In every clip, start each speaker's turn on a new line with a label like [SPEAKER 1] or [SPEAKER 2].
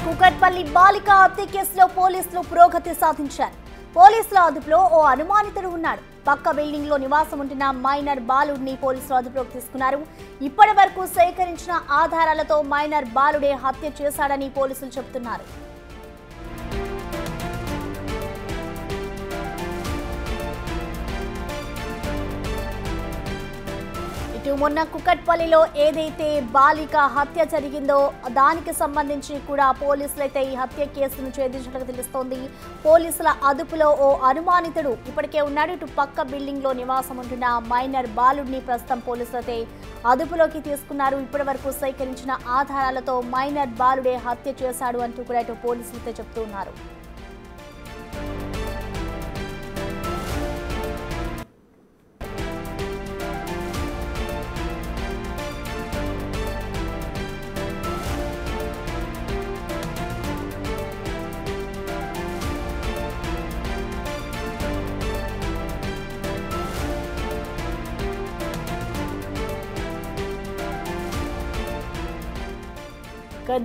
[SPEAKER 1] కుకట్పల్లి బాలిక హత్య కేసులో పోలీసులు పురోగతి సాధించారు. పోలీసుల అదుపులో ఓ అనుమానితుడు ఉన్నాడు. పక్క బిల్డింగ్ లో నివాసం ఉంటున్న మైనర్ బాలుడిని పోలీసులు అదుపులోకి తీసుకున్నారు. ఇప్పటి వరకు సేకరించిన ఆధారాలతో మైనర్ బాలుడే హత్య చేశాడని పోలీసులు చెబుతున్నారు. మొన్న కుకట్పల్లిలో ఏదైతే బాలిక హత్య జరిగిందో దానికి సంబంధించి కూడా పోలీసులైతే ఈ హత్య కేసును ఛేదించినట్లుగా తెలుస్తోంది. పోలీసుల అదుపులో ఓ అనుమానితుడు ఇప్పటికే ఉన్నాడు. ఇటు పక్క బిల్డింగ్ లో నివాసం ఉంటున్న మైనర్ బాలుడిని ప్రస్తుతం పోలీసులైతే అదుపులోకి తీసుకున్నారు. ఇప్పటి వరకు సేకరించిన ఆధారాలతో మైనర్ బాలుడే హత్య చేశాడు అంటూ కూడా ఇటు పోలీసులైతే చెప్తూ ఉన్నారు.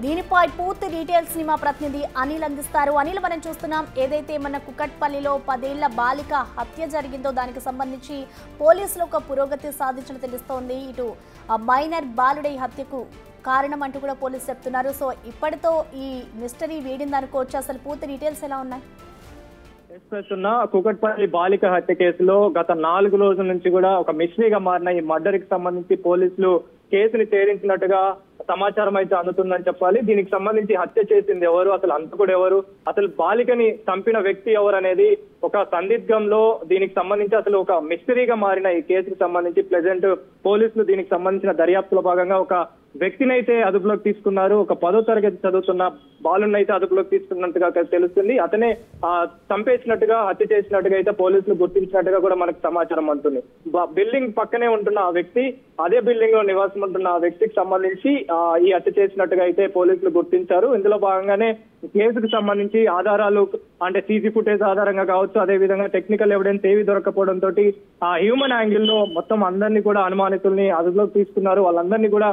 [SPEAKER 1] దీనిపై పూర్తి డీటెయిల్స్ ని మా ప్రతినిధి అనిల్ అందిస్తారు. అనిల్, మనం చూస్తున్నాం ఏదైతే మన కుకట్పల్లిలో 10 ఏళ్ల బాలిక హత్య జరిగిందో దానికి సంబంధించి పోలీసులు ఒక పురోగతి సాధించినట్టు తెలుస్తోంది. ఇటు మైనర్ బాలుడి హత్యకు కారణం అంటూ కూడా పోలీసులు చెప్తున్నారు. సో ఇప్పటితో ఈ మిస్టరీ వీడింది అనుకోవచ్చు. అసలు పూర్తి డీటెయిల్స్ ఎలా ఉన్నాయి?
[SPEAKER 2] కుకట్పల్లి బాలిక హత్య కేసులో గత 4 రోజుల నుంచి కూడా ఒక మిస్టరీగా మారిన ఈ మర్డర్ కి సంబంధించి పోలీసులు కేసుని ఛేదించినట్టుగా సమాచారం అయితే అందుతుందని చెప్పాలి. దీనికి సంబంధించి హత్య చేసింది ఎవరు, అసలు హంతకుడు ఎవరు, అసలు బాలికని చంపిన వ్యక్తి ఎవరు అనేది ఒక సందిగ్ధంలో దీనికి సంబంధించి అసలు ఒక మిస్టరీగా మారిన ఈ కేసుకు సంబంధించి ప్రెజెంట్ పోలీసులు దీనికి సంబంధించిన దర్యాప్తులో భాగంగా ఒక వ్యక్తిని అయితే అదుపులోకి తీసుకున్నారు. ఒక 10వ తరగతి చదువుతున్న బాలుని అయితే అదుపులోకి తీసుకున్నట్టుగా తెలుస్తుంది. అతనే చంపేసినట్టుగా, హత్య చేసినట్టుగా అయితే పోలీసులు గుర్తించినట్టుగా కూడా మనకు సమాచారం అందుతుంది. బిల్డింగ్ పక్కనే ఉంటున్న ఆ వ్యక్తి, అదే బిల్డింగ్ లో నివాసం ఉంటున్న ఆ వ్యక్తికి సంబంధించి ఈ హత్య చేసినట్టుగా అయితే పోలీసులు గుర్తించారు. ఇందులో భాగంగానే కేసుకు సంబంధించి ఆధారాలు అంటే సీసీ ఫుటేజ్ ఆధారంగా కావచ్చు, అదే విధంగా టెక్నికల్ ఎవిడెన్స్ ఏవి దొరకపోవడంతో ఆ హ్యూమన్ యాంగిల్ లో మొత్తం అందరినీ కూడా అనుమానితుల్ని అదుపులోకి తీసుకున్నారు. వాళ్ళందరినీ కూడా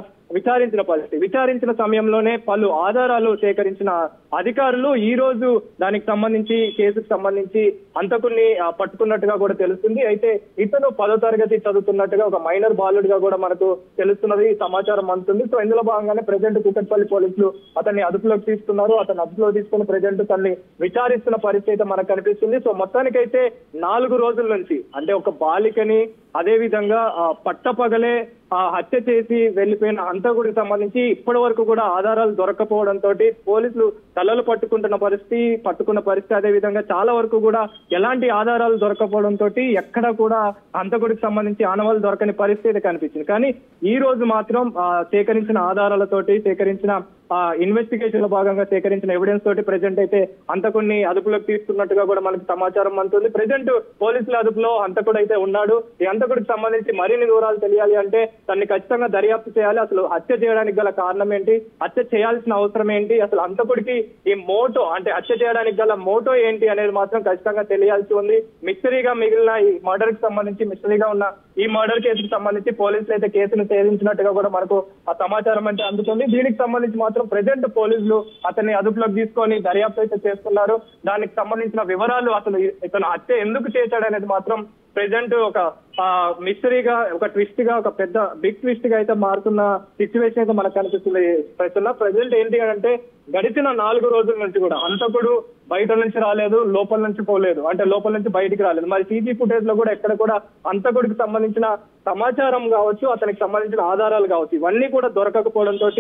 [SPEAKER 2] విచారించిన సమయంలోనే పలు ఆధారాలు సేకరించిన అధికారులు ఈ రోజు దానికి సంబంధించి కేసుకు సంబంధించి హంతకుల్ని పట్టుకున్నట్టుగా కూడా తెలుస్తుంది. అయితే ఇతను 10వ తరగతి చదువుతున్నట్టుగా ఒక మైనర్ బాలుడిగా కూడా మనకు తెలుస్తున్నది, సమాచారం అందుతుంది. సో ఇందులో భాగంగానే ప్రజెంట్ కుకట్పల్లి పోలీసులు అతన్ని అదుపులోకి తీసుకున్నారు. అతన్ని అదుపులో తీసుకుని ప్రజెంట్ తనని విచారిస్తున్న పరిస్థితి మనకు కనిపిస్తుంది. సో మొత్తానికైతే 4 రోజుల నుంచి అంటే ఒక బాలికని అదే విధంగా పట్టపగలే హత్య చేసి వెళ్లిపోయిన హంతకుడికి సంబంధించి ఇప్పటి వరకు కూడా ఆధారాలు దొరకపోవడంతో పోలీసులు తలలు పట్టుకున్న పరిస్థితి అదే విధంగా చాలా వరకు కూడా ఎలాంటి ఆధారాలు దొరకపోవడంతో ఎక్కడ కూడా హంతకుడికి సంబంధించి ఆనవాళ్ళు దొరకని పరిస్థితి కనిపించింది. కానీ ఈ రోజు మాత్రం సేకరించిన ఆధారాలతోటి, సేకరించిన ఇన్వెస్టిగేషన్ లో భాగంగా సేకరించిన ఎవిడెన్స్ తోటి ప్రజెంట్ అయితే హంతకుడిని అదుపులోకి తీసుకున్నట్టుగా కూడా మనకు సమాచారం అందుతుంది. ప్రజెంట్ పోలీసుల అదుపులో హంతకుడు అయితే ఉన్నాడు. ఈ హంతకుడికి సంబంధించి మరిన్ని వివరాలు తెలియాలి అంటే దాన్ని ఖచ్చితంగా దర్యాప్తు చేయాలి. అసలు హత్య చేయడానికి గల కారణం ఏంటి, హత్య చేయాల్సిన అవసరం ఏంటి, అసలు హంతకుడికి ఈ మోటో అంటే హత్య చేయడానికి గల మోటో ఏంటి అనేది మాత్రం ఖచ్చితంగా తెలియాల్సి ఉంది. మిస్టరీగా మిగిలిన ఈ మర్డర్ కి సంబంధించి, మిస్టరీగా ఉన్న ఈ మర్డర్ కేసుకు సంబంధించి పోలీసులు అయితే కేసును ఛేదించినట్టుగా కూడా మనకు ఆ సమాచారం అయితే అందుతుంది. దీనికి సంబంధించి మాత్రం ప్రజెంట్ పోలీసులు అతన్ని అదుపులోకి తీసుకొని దర్యాప్తు అయితే చేస్తున్నారు. దానికి సంబంధించిన వివరాలు, అసలు ఇతను హత్య ఎందుకు చేశాడనేది మాత్రం ప్రెజెంట్ ఒక మిస్టరీగా, ఒక ట్విస్ట్ గా, ఒక పెద్ద బిగ్ ట్విస్ట్ గా అయితే మారుతున్న సిచ్యువేషన్ అయితే మనకు కనిపిస్తుంది. ప్రెజెంట్ ఏంటి అంటే గడిచిన 4 రోజుల నుంచి కూడా హంతకుడు బయట నుంచి రాలేదు, లోపల నుంచి పోలేదు, అంటే లోపల నుంచి బయటికి రాలేదు. మరి సీసీ ఫుటేజ్ లో కూడా ఎక్కడ కూడా హంతకుడికి సంబంధించిన సమాచారం కావచ్చు, అతనికి సంబంధించిన ఆధారాలు కావచ్చు, ఇవన్నీ కూడా దొరకకపోవడంతో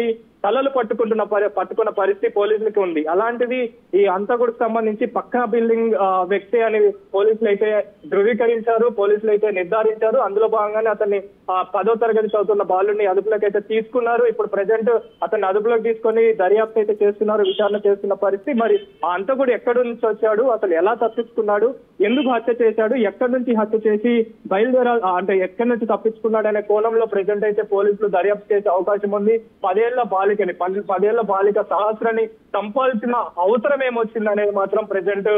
[SPEAKER 2] తలలు పట్టుకున్న పరిస్థితి పోలీసులకి ఉంది. అలాంటిది ఈ హంతకుడికి సంబంధించి పక్కా బిల్డింగ్ వ్యక్తి అని పోలీసులు అయితే ధృవీకరించారు, పోలీసులు అయితే నిర్ధారించారు. అందులో భాగంగానే అతన్ని 10వ తరగతి చదువుతున్న బాలుడిని అదుపులోకి అయితే తీసుకున్నారు. ఇప్పుడు ప్రజెంట్ అతన్ని అదుపులోకి తీసుకొని దర్యాప్తు అయితే చేస్తున్నారు, విచారణ చేస్తున్న పరిస్థితి. మరి ఆ హంతకుడు ఎక్కడి నుంచి వచ్చాడు, అసలు ఎలా తప్పించుకున్నాడు, ఎందుకు హత్య చేశాడు, ఎక్కడి నుంచి హత్య చేసి అంటే ఎక్కడి నుంచి తప్పించుకున్నాడు అనే కోణంలో ప్రెజెంట్ అయితే పోలీసులు దర్యాప్తు చేసే అవకాశం ఉంది. 10 ఏళ్ల బాలిక సహస్రాన్ని చంపాల్సిన అవసరం ఏమొచ్చింది అనేది మాత్రం ప్రెజెంట్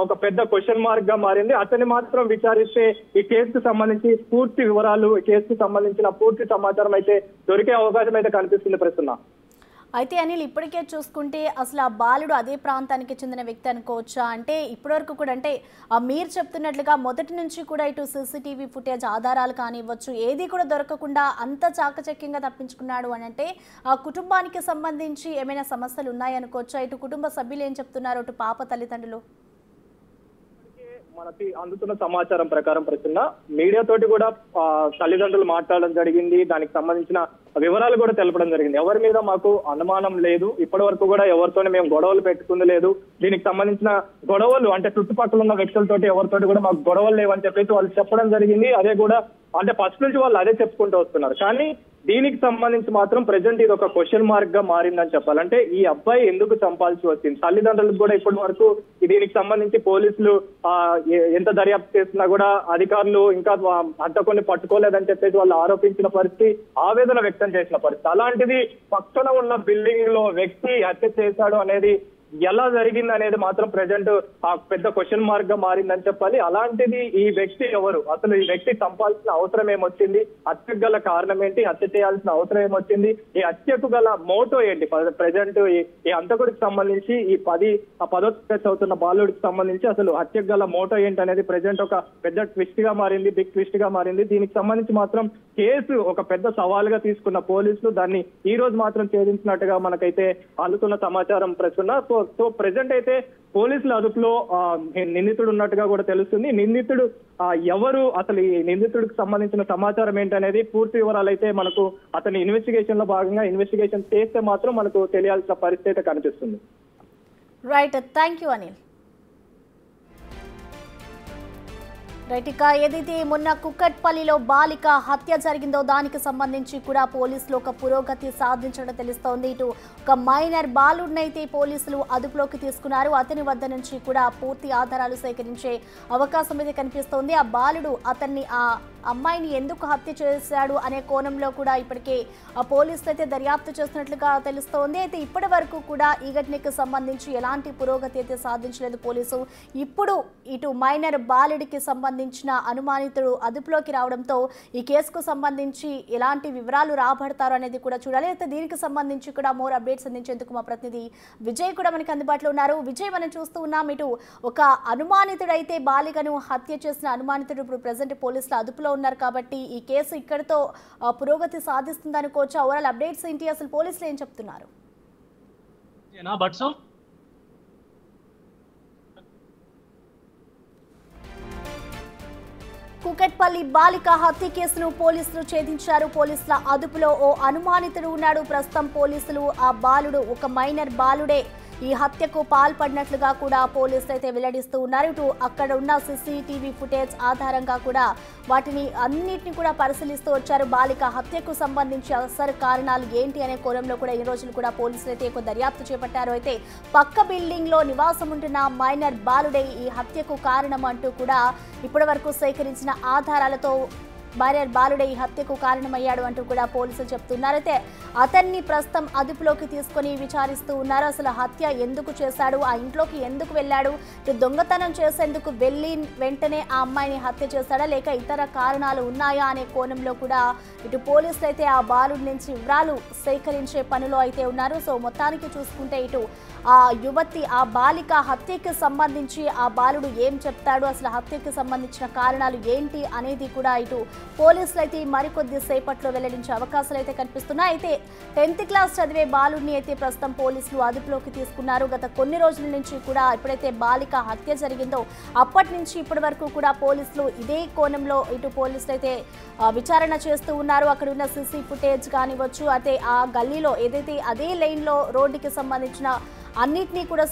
[SPEAKER 2] ఒక పెద్ద క్వశ్చన్ మార్క్ గా మారింది. అతన్ని మాత్రం విచారిస్తే ఈ కేసుకు సంబంధించి పూర్తి వివరాలు, ఈ కేసుకు సంబంధించిన పూర్తి సమాచారం అయితే దొరికే అవకాశం అయితే కనిపిస్తుంది. ప్రస్తుతం
[SPEAKER 1] అయితే అనిల్ ఇప్పటికే చూసుకుంటే అసలు ఆ బాలుడు అదే ప్రాంతానికి చెందిన వ్యక్తి అనుకోవచ్చా? అంటే ఇప్పటివరకు కూడా అంటే మీరు చెప్తున్నట్లుగా మొదటి నుంచి కూడా ఇటు సీసీటీవీ ఫుటేజ్ ఆధారాలు కానివ్వచ్చు ఏది కూడా దొరకకుండా అంత చాకచక్యంగా తప్పించుకున్నాడు అని అంటే ఆ కుటుంబానికి సంబంధించి ఏమైనా సమస్యలు ఉన్నాయనుకోవచ్చా? ఇటు కుటుంబ సభ్యులు ఏం చెప్తున్నారు, ఇటు పాప తల్లిదండ్రులు?
[SPEAKER 2] మనకి అందుతున్న సమాచారం ప్రకారం ప్రస్తున్న మీడియా తోటి కూడా తల్లిదండ్రులు మాట్లాడడం జరిగింది. దానికి సంబంధించిన వివరాలు కూడా తెలపడం జరిగింది. ఎవరి మీద మాకు అనుమానం లేదు, ఇప్పటి వరకు కూడా ఎవరితోనే మేము గొడవలు పెట్టుకుంది లేదు. దీనికి సంబంధించిన గొడవలు అంటే చుట్టుపక్కల ఉన్న వ్యక్తులతోటి ఎవరితోటి కూడా మాకు గొడవలు లేవని చెప్పేసి వాళ్ళు చెప్పడం జరిగింది. అదే కూడా అంటే ఫస్ట్ నుంచి వాళ్ళు అదే చెప్పుకుంటూ వస్తున్నారు. కానీ దీనికి సంబంధించి మాత్రం ప్రెసెంట్ ఇది ఒక క్వశ్చన్ మార్క్ గా మారిందని చెప్పాలంటే ఈ అబ్బాయి ఎందుకు చంపాల్సి వచ్చింది? తల్లిదండ్రులకు కూడా ఇప్పటి వరకు దీనికి సంబంధించి పోలీసులు ఎంత దర్యాప్తు చేస్తున్నా కూడా అధికారులు ఇంకా హంతకుని పట్టుకోలేదని చెప్పేసి వాళ్ళు ఆరోపించిన పరిస్థితి, ఆవేదన వ్యక్తం చేసిన పరిస్థితి. అలాంటిది పక్కన ఉన్న బిల్డింగ్ లో వ్యక్తి హత్య చేశాడు అనేది ఎలా జరిగింది అనేది మాత్రం ప్రెసెంట్ ఆ పెద్ద క్వశ్చన్ మార్క్ గా మారిందని చెప్పాలి. అలాంటిది ఈ వ్యక్తి ఎవరు, అసలు ఈ వ్యక్తి చంపాల్సిన అవసరం ఏమొచ్చింది, హత్యకు గల కారణం ఏంటి, హత్య చేయాల్సిన అవసరం ఏమొచ్చింది, ఈ హత్యకు గల మోటో ఏంటి, ప్రెసెంట్ ఈ హంతకుడికి సంబంధించి ఈ 10వ తరగతి చదువుతున్న బాలుడికి సంబంధించి అసలు హత్యకు గల మోటో ఏంటి అనేది ప్రెసెంట్ ఒక పెద్ద ట్విస్ట్ గా మారింది, బిగ్ ట్విస్ట్ గా మారింది. దీనికి సంబంధించి మాత్రం కేసు ఒక పెద్ద సవాలుగా తీసుకున్న పోలీసులు దాన్ని ఈ రోజు మాత్రం ఛేదించినట్టుగా మనకైతే అందుతున్న సమాచారం ప్రస్తున్న. సో ప్రెసెంట్ అయితే పోలీసుల అదుపులో నిందితుడు ఉన్నట్టుగా కూడా తెలుస్తుంది. నిందితుడు ఎవరు, అసలు ఈ నిందితుడికి సంబంధించిన సమాచారం ఏంటనేది పూర్తి వివరాలు అయితే మనకు అతని ఇన్వెస్టిగేషన్ లో భాగంగా ఇన్వెస్టిగేషన్ చేస్తే మాత్రం మనకు తెలియాల్సిన పరిస్థితి అయితే కనిపిస్తుంది.
[SPEAKER 1] Right, thank you Anil. Right, ఇక ఏదైతే మొన్న కుక్కట్పల్లిలో బాలిక హత్య జరిగిందో దానికి సంబంధించి కూడా పోలీసులు ఒక పురోగతి సాధించడం తెలుస్తోంది. ఇటు ఒక మైనర్ బాలుడినైతే పోలీసులు అదుపులోకి తీసుకున్నారు. అతని వద్ద నుంచి కూడా పూర్తి ఆధారాలు సేకరించే అవకాశం అయితే కనిపిస్తోంది. ఆ బాలుడు అతన్ని ఆ అమ్మాయిని ఎందుకు హత్య చేశాడు అనే కోణంలో కూడా ఇప్పటికే ఆ పోలీసులు అయితే దర్యాప్తు చేస్తున్నట్లుగా తెలుస్తోంది. అయితే ఇప్పటి వరకు కూడా ఈ ఘటనకు సంబంధించి ఎలాంటి పురోగతి అయితే సాధించలేదు పోలీసు. ఇప్పుడు ఇటు మైనర్ బాలుడికి సంబంధించిన అనుమానితుడు అదుపులోకి రావడంతో ఈ కేసుకు సంబంధించి ఎలాంటి వివరాలు రాబడతారు అనేది కూడా చూడాలి. అయితే దీనికి సంబంధించి కూడా మోర్ అప్డేట్స్ అందించేందుకు మా ప్రతినిధి విజయ్ కూడా మనకి అందుబాటులో ఉన్నారు. విజయ్, మనం చూస్తూ ఉన్నాం ఇటు ఒక అనుమానితుడు అయితే బాలికను హత్య చేసిన అనుమానితుడు ఇప్పుడు ప్రెసెంట్ పోలీసుల అదుపులో ఉన్నారు కాబట్టి ఈ కేసు ఇక్కడితో పురోగతి సాధిస్తుంది అనుకోవచ్చు. ఓవరాల్ అప్డేట్స్ ఏంటి, అసలు పోలీసులు ఏం చెప్తున్నారు? కుకట్పల్లి బాలిక హత్య కేసును పోలీసులు ఛేదించారు. పోలీసుల అదుపులో ఓ అనుమానితుడు ఉన్నాడు. ప్రస్తుతం పోలీసులు ఆ బాలుడు ఒక మైనర్ బాలుడే ఈ హత్యకు పాల్పడినట్లుగా కూడా పోలీసులు అయితే వెల్లడిస్తూ ఉన్నారు. ఇటు అక్కడ ఉన్న సీసీటీవీ ఫుటేజ్ ఆధారంగా కూడా వాటిని అన్నిటిని కూడా పరిశీలిస్తూ వచ్చారు. బాలిక హత్యకు సంబంధించి అసలు కారణాలు ఏంటి అనే కోణంలో కూడా ఈ రోజులు కూడా పోలీసులు అయితే ఎక్కువ దర్యాప్తు చేపట్టారు. అయితే పక్క బిల్డింగ్ లో నివాసం ఉంటున్న మైనర్ బాలుడే ఈ హత్యకు కారణం అంటూ కూడా ఇప్పటి వరకు సేకరించిన ఆధారాలతో మైనర్ బాలుడే ఈ హత్యకు కారణమయ్యాడు అంటూ కూడా పోలీసులు చెప్తున్నారు. అయితే అతన్ని ప్రస్తుతం అదుపులోకి తీసుకొని విచారిస్తూ ఉన్నారు. అసలు హత్య ఎందుకు చేశాడు, ఆ ఇంట్లోకి ఎందుకు వెళ్ళాడు, దొంగతనం చేసేందుకు వెళ్ళి వెంటనే ఆ అమ్మాయిని హత్య చేశాడా లేక ఇతర కారణాలు ఉన్నాయా అనే కోణంలో కూడా ఇటు పోలీసులు అయితే ఆ బాలుడి నుంచి వివరాలు సేకరించే పనిలో అయితే ఉన్నారు. సో మొత్తానికి చూసుకుంటే ఇటు ఆ యువతి ఆ బాలిక హత్యకి సంబంధించి ఆ బాలుడు ఏం చెప్తాడు, అసలు హత్యకి సంబంధించిన కారణాలు ఏంటి అనేది కూడా ఇటు పోలీసులు అయితే మరికొద్ది సేపట్లో వెల్లడించే అవకాశాలు అయితే కనిపిస్తున్నాయి. అయితే 10th క్లాస్ చదివే బాలుడిని అయితే ప్రస్తుతం పోలీసులు అదుపులోకి తీసుకున్నారు. గత కొన్ని రోజుల నుంచి కూడా ఎప్పుడైతే బాలిక హత్య జరిగిందో అప్పటి నుంచి ఇప్పటి వరకు కూడా పోలీసులు ఇదే కోణంలో ఇటు పోలీసులు అయితే విచారణ చేస్తూ ఉన్నారు. అక్కడ ఉన్న సీసీ ఫుటేజ్ కానివచ్చు, అయితే ఆ గల్లీలో ఏదైతే అదే లైన్లో రోడ్డుకి సంబంధించిన అన్నిటినీ కూడా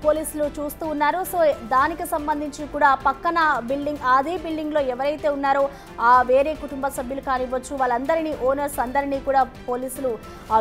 [SPEAKER 1] పోలీసులు చూస్తూ ఉన్నారు. సో దానికి సంబంధించి కూడా పక్కన బిల్డింగ్ అదే బిల్డింగ్లో ఎవరైతే ఉన్నారో ఆ వేరే కుటుంబ సభ్యులు కానివ్వచ్చు వాళ్ళందరినీ ఓనర్స్ అందరినీ కూడా పోలీసులు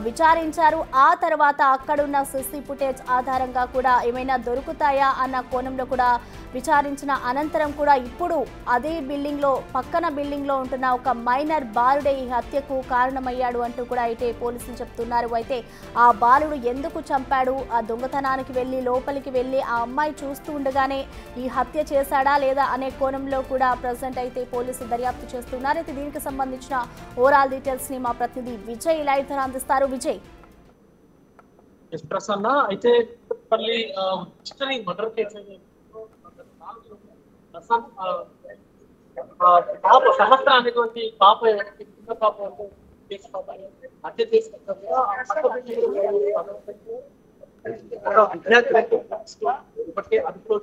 [SPEAKER 1] విచారించారు. ఆ తర్వాత అక్కడున్న సీసీ ఫుటేజ్ ఆధారంగా కూడా ఏమైనా దొరుకుతాయా అన్న కోణంలో కూడా విచారించిన అనంతరం కూడా ఇప్పుడు అదే బిల్డింగ్లో పక్కన బిల్డింగ్లో ఉంటున్న ఒక మైనర్ బాలుడే ఈ హత్యకు కారణమయ్యాడు అంటూ కూడా అయితే పోలీసులు చెప్తున్నారు. అయితే ఆ బాలుడు ఎందుకు చంపాడు, ఆ దొంగతనానికి వెళ్ళి లోపలికి వెళ్ళి ఆ అమ్మాయి చూస్తూ ఉండగానే ఈ హత్య చేశాడా లేదా అనే కోణంలో కూడా ప్రజెంట్ అయితే పోలీసులు దర్యాప్తు చేస్తున్నారు. అయితే దీనికి సంబంధించిన ఓవరాల్ డీటెయిల్స్ ని మా ప్రతినిధి విజయ్ లైవ్ ద్వారా అందిస్తారు. విజయ్.
[SPEAKER 3] ప్రసన్న అయితే మళ్ళీ చిట్టని మర్డర్ కేసు పాప సహస్ర అనేటువంటి పాప చిన్న పాప హత్య చేసుకుంటారు ఇప్పటికే అదుపులో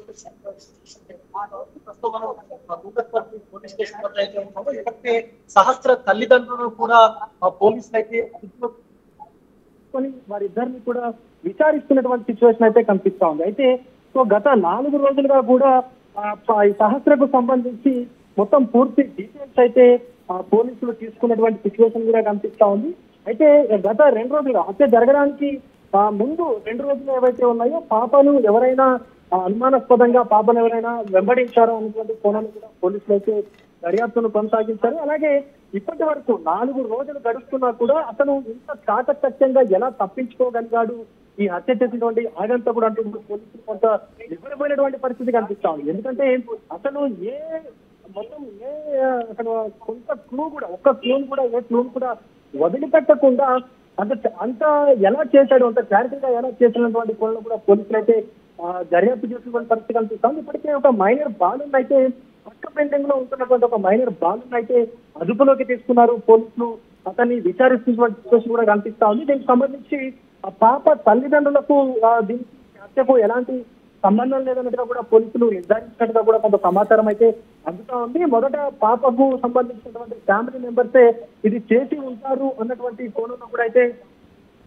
[SPEAKER 3] పోలీస్ స్టేషన్ వద్ద అయితే ఉన్నామో ఇప్పటికే సహస్ర తల్లిదండ్రులు కూడా పోలీసులు అయితే అదుపులో
[SPEAKER 2] వారిద్దరిని కూడా విచారిస్తున్నటువంటి సిచ్యువేషన్ అయితే కనిపిస్తా ఉంది. అయితే సో గత 4 రోజులుగా కూడా ఈ సహస్రకు సంబంధించి మొత్తం పూర్తి డీటెయిల్స్ అయితే పోలీసులు తీసుకున్నటువంటి సిచ్యువేషన్ కూడా కనిపిస్తా ఉంది. అయితే గత 2 రోజులుగా హత్య జరగడానికి ముందు 2 రోజులు ఏవైతే ఉన్నాయో పాపను ఎవరైనా అనుమానాస్పదంగా పాపను ఎవరైనా వెంబడించారో అనేటువంటి కోణాన్ని కూడా పోలీసులు అయితే దర్యాప్తును కొనసాగించారు. అలాగే ఇప్పటి వరకు 4 రోజులు గడుస్తున్నా కూడా అతను ఇంత చాకచక్యంగా ఎలా తప్పించుకోగలిగాడు ఈ హత్య చేసినటువంటి ఆగంతకుడు అంటూ పోలీసులు కొంత నిబ్బరపోయినటువంటి పరిస్థితి కనిపిస్తా ఉంది. ఎందుకంటే అతను అతను కొంత క్లూ కూడా ఒక్క క్లూను కూడా ఏ క్లూను కూడా వదిలిపెట్టకుండా అంత ఎలా చేశాడు అంత క్లారిటీగా ఎలా చేసినటువంటి కోణంలో కూడా పోలీసులు అయితే దర్యాప్తు చేసినటువంటి పరిస్థితి కనిపిస్తా ఉంది. ఇప్పటికే ఒక మైనర్ బాలుని అయితే పక్క బిల్డింగ్ లో ఉంటున్నటువంటి ఒక మైనర్ బాలుని అయితే అదుపులోకి తీసుకున్నారు పోలీసులు. అతన్ని విచారిస్తున్నటువంటి సిచ్యువేషన్ కూడా కనిపిస్తా ఉంది. దీనికి సంబంధించి ఆ పాప తల్లిదండ్రులకు దీనికి హత్యకు ఎలాంటి సంబంధం లేదన్నట్టుగా కూడా పోలీసులు నిర్ధారించినట్టుగా కూడా కొంత సమాచారం అయితే అందుతా ఉంది. మొదట పాపకు సంబంధించినటువంటి ఫ్యామిలీ మెంబర్సే ఇది చేసి ఉంటారు అన్నటువంటి కోణంలో కూడా అయితే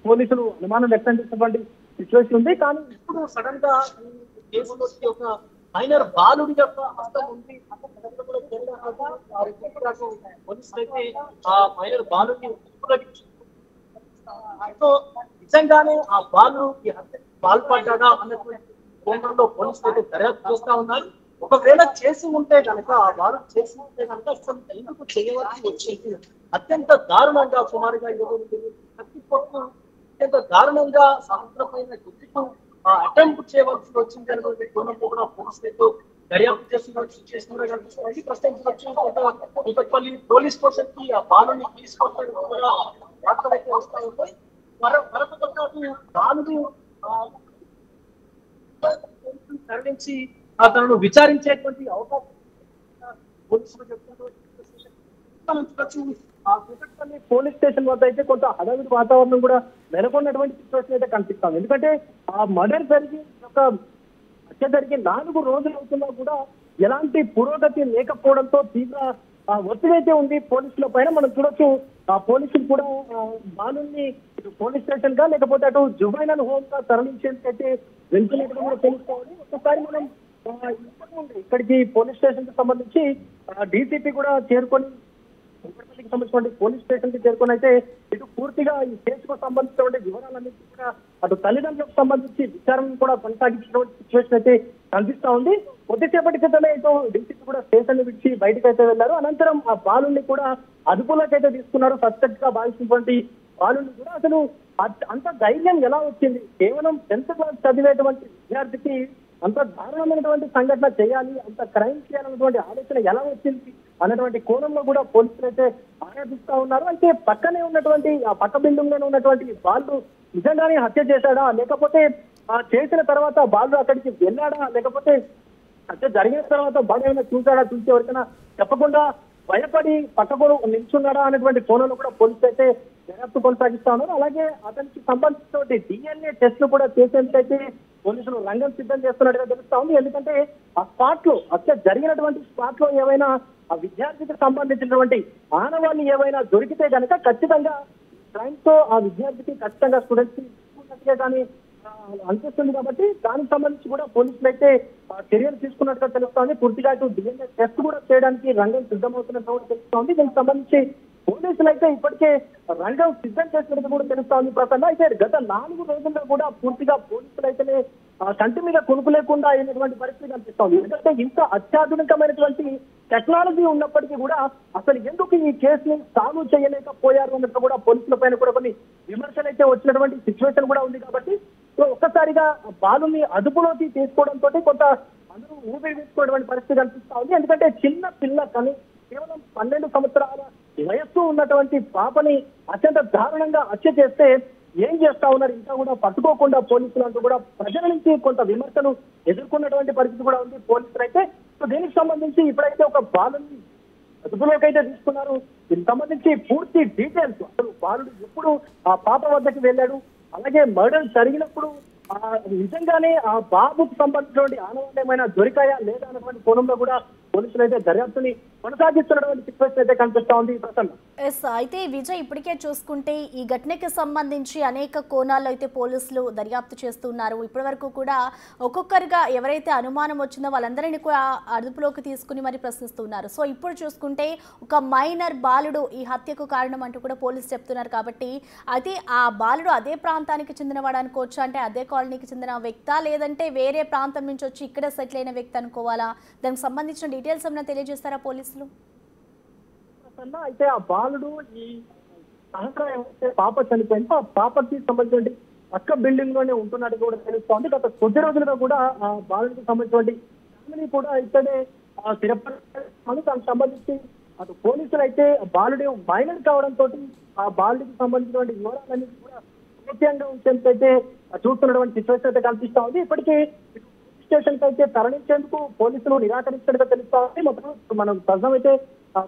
[SPEAKER 2] పోలీసులు అనుమానం వ్యక్తం చేసినటువంటి సిచ్యువేషన్ ఉంది. కానీ
[SPEAKER 3] ఇప్పుడు సడన్ గా ఈ కేసులో ఒక మైనర్ బాలుడి యొక్క హస్తం ఉంది పోలీసులు అయితే ఆ మైనర్ బాలుడిని నిజంగానే ఆ బాలు ఈ హత్యకు పాల్పడ్డా అన్నటువంటి కోణంలో పోలీసులు అయితే దర్యాప్తు చేస్తా ఉన్నారు. ఒకవేళ చేసి ఉంటే కనుక ఆ బాలు చేసి ఉంటే కనుక అసలు ఎందుకు చేయవలసి వచ్చింది, అత్యంత దారుణంగా సుమారుగా 20 కత్తిపోట్లు అత్యంత దారుణంగా సముద్రమైన గుర్తుకు అటెంప్ట్ చేయవలసి వచ్చింది అనేటువంటి కోణంలో కూడా పోలీసులు దర్యాప్తు చేసిన కూడా కనిపిస్తుంది. ప్రస్తుతం పోలీస్ స్టేషన్ కి ఆ బాలుని తీసుకోవడం కూడా వార్తలైతే వస్తా ఉంటాయి. మరొక బాలుడు తరలించి అతను విచారించేటువంటి అవకాశం పోలీసులు చెప్తున్నారు.
[SPEAKER 2] పోలీస్ స్టేషన్ వద్ద అయితే కొంత హడావిడి వాతావరణం కూడా నెలకొన్నటువంటి సిచ్యువేషన్ అయితే కనిపిస్తాం. ఎందుకంటే ఆ మర్డర్ జరిగి ఒక హత్య జరిగి 4 రోజులు అవుతున్నా కూడా ఎలాంటి పురోగతి లేకపోవడంతో తీవ్ర ఒత్తిడి అయితే ఉంది పోలీసుల పైన. మనం చూడొచ్చు ఆ పోలీసులు కూడా బాలుని పోలీస్ స్టేషన్ గా లేకపోతే అటు జువైనల్ హోమ్ గా తరలించేందుకైతే వెళ్తున్నట్టుగా కూడా తెలుసుకోవాలి. ఒక్కసారి మనం ఇక్కడికి పోలీస్ స్టేషన్ కి సంబంధించి డీసీపీ కూడా చేరుకొని కూకట్పల్లికి సంబంధించిన పోలీస్ స్టేషన్ కి చేరుకొని అయితే ఇటు పూర్తిగా ఈ కేసుకు సంబంధించినటువంటి వివరాలన్నింటి కూడా అటు తల్లిదండ్రులకు సంబంధించి విచారణ కూడా కొనసాగించినటువంటి సిచ్యువేషన్ అయితే కనిపిస్తా ఉంది. కొద్దిసేపటి క్రితమే ఇటు డీసీపీ కూడా స్టేషన్ విడిచి బయటకు అయితే వెళ్లారు. అనంతరం ఆ బాలుని కూడా అదుపులోకి అయితే తీసుకున్నారు. సస్పెక్ట్ గా భావిస్తున్నటువంటి బాలుని కూడా అసలు అంత ధైర్యం ఎలా వచ్చింది, కేవలం 10th క్లాస్ చదివేటువంటి విద్యార్థికి అంత దారుణమైనటువంటి సంఘటన చేయాలి, అంత క్రైమ్ చేయాలన్నటువంటి ఆలోచన ఎలా వచ్చింది అన్నటువంటి కోణంలో కూడా పోలీసులు అయితే ఆరాధిస్తా ఉన్నారు. అయితే పక్కనే ఉన్నటువంటి ఆ పక్క బిల్డింగ్ లోనే ఉన్నటువంటి బాలు నిజంగానే హత్య చేశాడా, లేకపోతే చేసిన తర్వాత బాలు అక్కడికి వెళ్ళాడా, లేకపోతే హత్య జరిగిన తర్వాత బాలు ఏమైనా చూసాడా, చూసి ఎవరికైనా చెప్పకుండా భయపడి పక్కకు నిల్చున్నాడా అనేటువంటి కోణంలో కూడా పోలీసులు అయితే దర్యాప్తు కొనసాగిస్తా ఉన్నారు. అలాగే అతనికి సంబంధించినటువంటి DNA టెస్టులు కూడా చేసేందుకైతే పోలీసులు రంగం సిద్ధం చేస్తున్నట్టుగా తెలుస్తా ఉంది. ఎందుకంటే ఆ స్పాట్ లో హత్య జరిగినటువంటి స్పాట్ లో ఏమైనా ఆ విద్యార్థికి సంబంధించినటువంటి ఆనవాళ్ళు ఏవైనా దొరికితే కనుక ఖచ్చితంగా క్రైమ్ తో ఆ విద్యార్థికి ఖచ్చితంగా స్టూడెంట్స్ తీసుకున్నట్టుగా కానీ అనిపిస్తుంది. కాబట్టి దానికి సంబంధించి కూడా పోలీసులు అయితే చర్యలు తీసుకున్నట్టుగా తెలుస్తోంది. పూర్తిగా ఇటు DNA టెస్ట్ కూడా చేయడానికి రంగం సిద్ధమవుతున్నట్టు కూడా తెలుస్తోంది. దీనికి సంబంధించి పోలీసులు అయితే ఇప్పటికే రంగం సిద్ధం చేసినట్టు కూడా తెలుస్తోంది. ప్రసన్న అయితే గత 4 రోజుల్లో కూడా పూర్తిగా పోలీసులు అయితేనే కంటి మీద కొనుక్కు లేకుండా అయినటువంటి పరిస్థితి కనిపిస్తోంది. ఎందుకంటే ఇంత అత్యాధునికమైనటువంటి టెక్నాలజీ ఉన్నప్పటికీ కూడా అసలు ఎందుకు ఈ కేసుని సాల్వ్ చేయలేకపోయారు అన్నట్టు కూడా పోలీసుల పైన కూడా కొన్ని విమర్శలు అయితే వచ్చినటువంటి సిచ్యువేషన్ కూడా ఉంది. కాబట్టి ఒక్కసారిగా బాలుని అదుపులోకి తీసుకోవడంతో కొంత అందరూ ఊపిరి తీసుకోవడం పరిస్థితి కనిపిస్తా ఉంది. ఎందుకంటే చిన్న పిల్ల కానీ కేవలం 12 సంవత్సరాల వయస్సు ఉన్నటువంటి పాపని అత్యంత దారుణంగా హత్య చేస్తే ఏం చేస్తా ఉన్నారు ఇంకా కూడా పట్టుకోకుండా పోలీసులు అంటూ కూడా ప్రజల నుంచి కొంత విమర్శలు ఎదుర్కొన్నటువంటి పరిస్థితి కూడా ఉంది పోలీసులు అయితే. సో దీనికి సంబంధించి ఇప్పుడైతే ఒక బాలుని అదుపులోకి అయితే తీసుకున్నారు. దీనికి సంబంధించి పూర్తి డీటెయిల్స్, అసలు బాలుడు ఎప్పుడు ఆ పాప వద్దకు వెళ్ళాడు, అలాగే మర్డర్ జరిగినప్పుడు నిజంగానే ఆ బాబుకు సంబంధించినటువంటి ఆనవాళ్ళు ఏమైనా దొరికాయా లేదా అన్నటువంటి కోణంలో కూడా పోలీసులు అయితే దర్యాప్తుని కొనసాగిస్తున్నటువంటి సిచ్యువేషన్ అయితే కనిపిస్తా ఉంది ప్రసన్న.
[SPEAKER 1] ఎస్, అయితే విజయ్ ఇప్పటికే చూసుకుంటే ఈ ఘటనకి సంబంధించి అనేక కోణాల్లో అయితే పోలీసులు దర్యాప్తు చేస్తున్నారు. ఇప్పటి వరకు కూడా ఒక్కొక్కరుగా ఎవరైతే అనుమానం వచ్చిందో వాళ్ళందరినీ కూడా అదుపులోకి తీసుకుని మరి ప్రశ్నిస్తున్నారు. సో ఇప్పుడు చూసుకుంటే ఒక మైనర్ బాలుడు ఈ హత్యకు కారణం అంటూ కూడా పోలీసు చెప్తున్నారు. కాబట్టి అయితే ఆ బాలుడు అదే ప్రాంతానికి చెందినవాడు అనుకోవచ్చు, అంటే అదే కాలనీకి చెందిన వ్యక్తా లేదంటే వేరే ప్రాంతం నుంచి వచ్చి ఇక్కడే సెటిల్ అయిన వ్యక్తి అనుకోవాలా? దానికి సంబంధించిన డీటెయిల్స్ ఏమైనా తెలియజేస్తారా పోలీసులు?
[SPEAKER 2] అయితే ఆ బాలుడు ఈ సహకారం పాప చనిపోయింది, ఆ పాపకి సంబంధించిన పక్క బిల్డింగ్ లోనే ఉంటున్నట్టు కూడా తెలుస్తోంది. గత కొద్ది రోజులుగా కూడా ఆ బాలుడికి సంబంధించినటువంటి ఫ్యామిలీ కూడా ఇక్కడే స్థిరపడి దానికి సంబంధించి అటు పోలీసులు అయితే బాలుడు మైనర్ కావడంతో ఆ బాలుడికి సంబంధించినటువంటి వివరాలన్నీ కూడా ముఖ్యంగా ఉంచేందుకైతే చూస్తున్నటువంటి సిచ్యువేషన్ అయితే కనిపిస్తా ఉంది. ఇప్పటికీ స్టేషన్ అయితే తరలించేందుకు పోలీసులు నిరాకరించినట్టుగా తెలుస్తా ఉంది. మొత్తం మనం ప్రజలు అయితే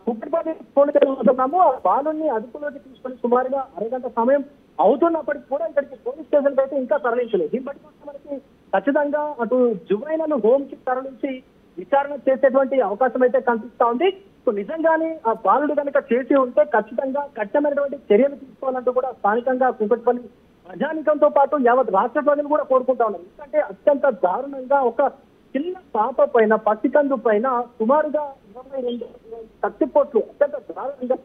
[SPEAKER 2] కుక్కటిపల్లి పోలీసులు ఉంటున్నాము. ఆ బాలుని అదుపులోకి తీసుకొని సుమారుగా అరగంట సమయం అవుతున్నప్పటికీ కూడా ఇక్కడికి పోలీస్ స్టేషన్ అయితే ఇంకా తరలించలేదు. దీన్ని బట్టి మనకి ఖచ్చితంగా అటు జువైనల్ హోమ్ కి తరలించి విచారణ చేసేటువంటి అవకాశం అయితే కనిపిస్తా ఉంది. సో నిజంగానే ఆ బాలుడు కనుక చేసి ఉంటే ఖచ్చితంగా కఠినమైనటువంటి చర్యలు తీసుకోవాలంటూ కూడా స్థానికంగా కుక్కటిపల్లి ప్రజానికంతో పాటు యావత్ రాష్ట్ర ప్రజలు కూడా కోరుకుంటా ఉన్నారు. ఎందుకంటే అత్యంత దారుణంగా ఒక చిన్న పాప పైన పసికందు పైన సుమారుగా 22 కత్తిపోట్లు అత్యంత దారుణంగా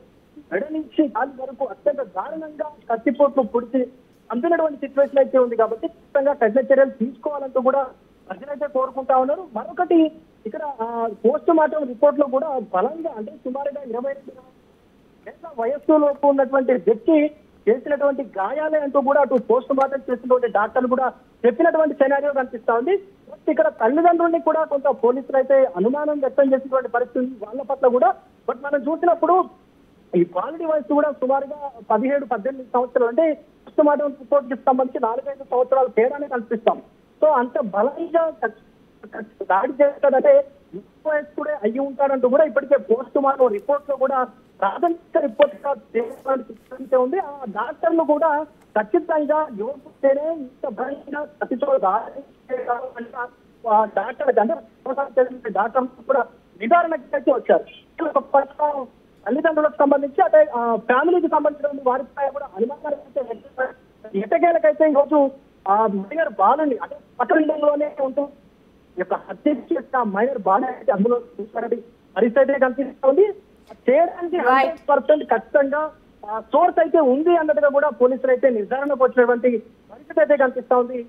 [SPEAKER 2] మెడ నుంచి కాలి వరకు అత్యంత దారుణంగా కత్తిపోట్లు పొడిచి అందినటువంటి సిచ్యువేషన్ అయితే ఉంది. కాబట్టి ఖచ్చితంగా కఠిన చర్యలు తీసుకోవాలంటూ కూడా ప్రజలైతే కోరుకుంటా ఉన్నారు. మరొకటి ఇక్కడ పోస్ట్ మార్టం రిపోర్ట్ లో కూడా బలంగా అంటే సుమారుగా 22 ఏళ్ల వయస్సులోపు ఉన్నటువంటి వ్యక్తి చేసినటువంటి గాయాలే అంటూ కూడా అటు పోస్ట్ మార్టం చేసినటువంటి డాక్టర్లు కూడా చెప్పినటువంటి సినారియో కనిపిస్తా ఉంది. ఇక్కడ తల్లిదండ్రుల్ని కూడా కొంత పోలీసులు అయితే అనుమానం వ్యక్తం చేసినటువంటి పరిస్థితి వాళ్ళ పట్ల కూడా. బట్ మనం చూసినప్పుడు ఈ బాలుడి వయసు కూడా సుమారుగా 17-18 సంవత్సరాలు, అంటే పోస్ట్ మార్టం రిపోర్ట్ కి సంబంధించి 4-5 సంవత్సరాల తేడానే కనిపిస్తాం. సో అంత బలంగా దాడి చేస్తాడంటే వయసు కూడా అయ్యి ఉంటాడంటూ కూడా ఇప్పటికే పోస్ట్ మార్టం రిపోర్ట్ లో కూడా ప్రాథమిక రిపోర్ట్ ఉంది. ఆ డాక్టర్లు కూడా ఖచ్చితంగా యువకుతేనే ఇంత బలంగా కత్తితో డాక్టర్ అంటే డాక్టర్ కూడా నిర్ధారణకి వచ్చారు. తల్లిదండ్రులకు సంబంధించి అంటే ఫ్యామిలీకి సంబంధించిన వారిపై కూడా అనుమానాలు ఎట్టకేలకైతే ఈరోజు ఆ మైనర్ బాలుని అంటే పట్టణంలోనే ఉంటూ హత్య చేసిన మైనర్ బాలు అయితే అందులో చూస్తారని పరిస్థితి కనిపిస్తుంది. చేయడానికి 100% ఖచ్చితంగా సోర్స్ అయితే ఉంది అన్నట్టుగా కూడా పోలీసులు అయితే నిర్ధారణకు వచ్చినటువంటి పరిస్థితి అయితే కనిపిస్తా ఉంది.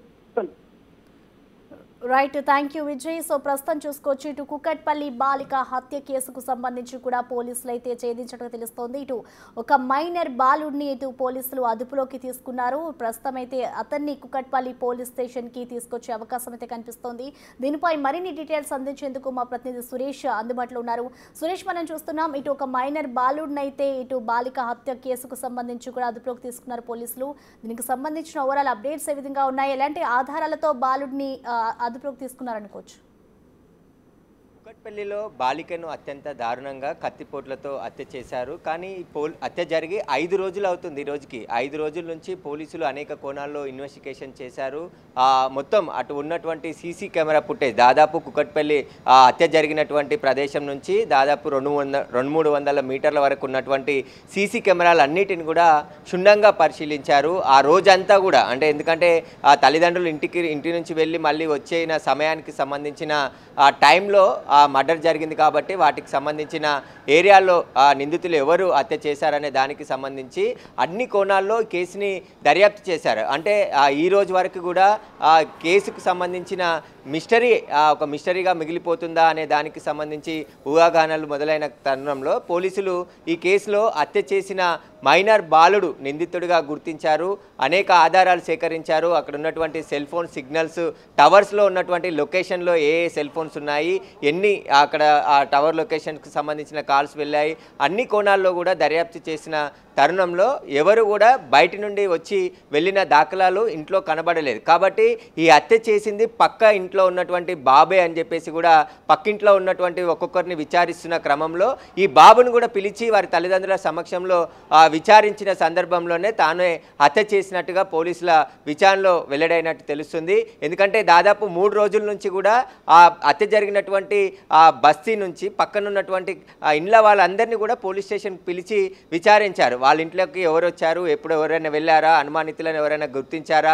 [SPEAKER 1] Right, thank you Vijay. So ప్రస్తుతం చూసుకోవచ్చు ఇటు కుక్కట్పల్లి బాలిక హత్య కేసుకు సంబంధించి కూడా పోలీసులు అయితే ఛేదించడం తెలుస్తోంది. ఇటు ఒక మైనర్ బాలుడిని ఇటు పోలీసులు అదుపులోకి తీసుకున్నారు. ప్రస్తుతం అయితే అతన్ని కుక్కట్పల్లి పోలీస్ స్టేషన్ కి తీసుకొచ్చే అవకాశం అయితే కనిపిస్తోంది. దీనిపై మరిన్ని డీటెయిల్స్ అందించేందుకు మా ప్రతినిధి సురేష్ అందుబాటులో ఉన్నారు. సురేష్, మనం చూస్తున్నాం ఇటు ఒక మైనర్ బాలుడిని అయితే ఇటు బాలిక హత్య కేసుకు సంబంధించి కూడా అదుపులోకి తీసుకున్నారు పోలీసులు. దీనికి సంబంధించిన ఓవరాల్ అప్డేట్స్ ఏ విధంగా ఉన్నాయి, ఎలాంటి ఆధారాలతో బాలుడిని అదుపులోకి తీసుకున్నారనుకోవచ్చు?
[SPEAKER 4] కుక్కట్పల్లిలో బాలికను అత్యంత దారుణంగా కత్తిపోట్లతో హత్య చేశారు. కానీ హత్య జరిగి 5 రోజులు అవుతుంది. ఈ రోజుకి 5 రోజుల నుంచి పోలీసులు అనేక కోణాల్లో ఇన్వెస్టిగేషన్ చేశారు. మొత్తం అటు ఉన్నటువంటి సీసీ కెమెరా ఫుటేజ్ దాదాపు కుక్కట్పల్లి హత్య జరిగినటువంటి ప్రదేశం నుంచి దాదాపు 200-300 మీటర్ల వరకు ఉన్నటువంటి సీసీ కెమెరాలు అన్నిటిని కూడా క్షుణ్ణంగా పరిశీలించారు. ఆ రోజంతా కూడా అంటే ఎందుకంటే ఆ తల్లిదండ్రులు ఇంటి నుంచి వెళ్ళి మళ్ళీ వచ్చేన సమయానికి సంబంధించిన ఆ టైంలో మర్డర్ జరిగింది కాబట్టి వాటికి సంబంధించిన ఏరియాల్లో నిందితులు ఎవరు హత్య చేశారనే దానికి సంబంధించి అన్ని కోణాల్లో కేసుని దర్యాప్తు చేశారు. అంటే ఈ రోజు వరకు కూడా ఆ కేసుకు సంబంధించిన మిస్టరీ ఒక మిస్టరీగా మిగిలిపోతుందా అనే దానికి సంబంధించి ఊహాగానాలు మొదలైన తరుణంలో పోలీసులు ఈ కేసులో హత్య చేసిన మైనర్ బాలుడు నిందితుడిగా గుర్తించారు. అనేక ఆధారాలు సేకరించారు. అక్కడ ఉన్నటువంటి సెల్ ఫోన్ సిగ్నల్స్, టవర్స్లో ఉన్నటువంటి లొకేషన్లో ఏ సెల్ ఫోన్స్ ఉన్నాయి, ఎన్ని అన్ని అక్కడ ఆ టవర్ లొకేషన్కి సంబంధించిన కాల్స్ వెళ్ళాయి. అన్ని కోణాల్లో కూడా దర్యాప్తు చేసిన తరుణంలో ఎవరు కూడా బయట నుండి వచ్చి వెళ్ళిన దాఖలాలు ఇంట్లో కనబడలేదు. కాబట్టి ఈ హత్య చేసింది పక్క ఇంట్లో ఉన్నటువంటి బాబే అని చెప్పేసి కూడా పక్కింట్లో ఉన్నటువంటి ఒక్కొక్కరిని విచారిస్తున్న క్రమంలో ఈ బాబును కూడా పిలిచి వారి తల్లిదండ్రుల సమక్షంలో విచారించిన సందర్భంలోనే తానే హత్య చేసినట్టుగా పోలీసుల విచారణలో వెల్లడైనట్టు తెలుస్తుంది. ఎందుకంటే దాదాపు 3 రోజుల నుంచి కూడా ఆ హత్య జరిగినటువంటి ఆ బస్తీ నుంచి పక్కనున్నటువంటి ఇండ్ల వాళ్ళందరినీ కూడా పోలీస్ స్టేషన్కి పిలిచి విచారించారు. వాళ్ళ ఇంట్లోకి ఎవరు వచ్చారు, ఎప్పుడు ఎవరైనా వెళ్ళారా, అనుమానితులను ఎవరైనా గుర్తించారా,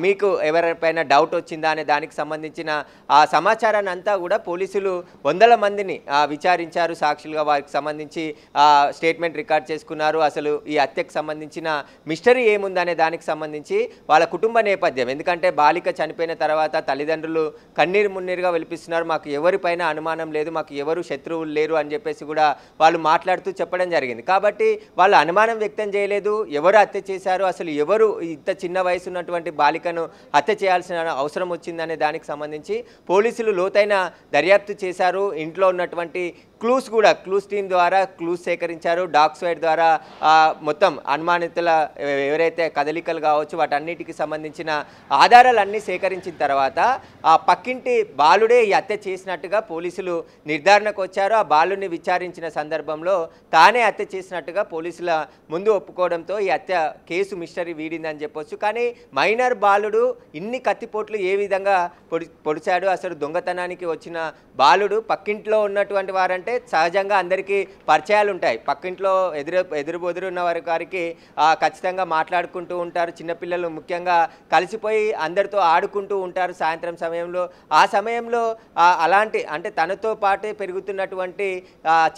[SPEAKER 4] మీకు ఎవరిపైన డౌట్ వచ్చిందా అనే దానికి సంబంధించిన ఆ సమాచారాన్ని అంతా కూడా పోలీసులు 100 మందిని విచారించారు. సాక్షులుగా వారికి సంబంధించి స్టేట్మెంట్ రికార్డ్ చేసుకున్నారు. అసలు ఈ హత్యకు సంబంధించిన మిస్టరీ ఏముందనే దానికి సంబంధించి వాళ్ళ కుటుంబ నేపథ్యం, ఎందుకంటే బాలిక చనిపోయిన తర్వాత తల్లిదండ్రులు కన్నీరు మున్నీరుగా వెలిపిస్తున్నారు. మాకు ఎవరిపైన అనుమానం లేదు, మాకు ఎవరు శత్రువులు లేరు అని చెప్పేసి కూడా వాళ్ళు మాట్లాడుతూ చెప్పడం జరిగింది. కాబట్టి వాళ్ళు అనుమానం వ్యక్తం చేయలేదు. ఎవరు హత్య చేశారు, అసలు ఎవరు ఇంత చిన్న వయసు ఉన్నటువంటి బాలికను హత్య చేయాల్సిన అవసరం వచ్చిందనే దానికి సంబంధించి పోలీసులు లోతైన దర్యాప్తు చేశారు. ఇంట్లో ఉన్నటువంటి క్లూస్ టీం ద్వారా క్లూస్ సేకరించారు. డాగ్ స్క్వాడ్ ద్వారా మొత్తం అనుమానితుల ఎవరైతే కదలికలు కావచ్చు వాటన్నిటికి సంబంధించిన ఆధారాలన్నీ సేకరించిన తర్వాత ఆ పక్కింటి బాలుడే ఈ హత్య చేసినట్టుగా పోలీసులు నిర్ధారణకు వచ్చారు. ఆ బాలుని విచారించిన సందర్భంలో తానే హత్య చేసినట్టుగా పోలీసుల ముందు ఒప్పుకోవడంతో ఈ హత్య కేసు మిస్టరీ వీడిందని చెప్పొచ్చు. కానీ మైనర్ బాలుడు ఇన్ని కత్తిపోట్లు ఏ విధంగా పొడిచాడు, అసలు దొంగతనానికి వచ్చిన బాలుడు పక్కింట్లో ఉన్నటువంటి వారంటే సహజంగా అందరికీ పరిచయాలు ఉంటాయి. పక్కింట్లో ఎదురుబొదురున్న వారికి ఖచ్చితంగా మాట్లాడుకుంటూ ఉంటారు. చిన్నపిల్లలు ముఖ్యంగా కలిసిపోయి అందరితో ఆడుకుంటూ ఉంటారు సాయంత్రం సమయంలో. ఆ సమయంలో అలాంటి అంటే తనతో పాటే పెరుగుతున్నటువంటి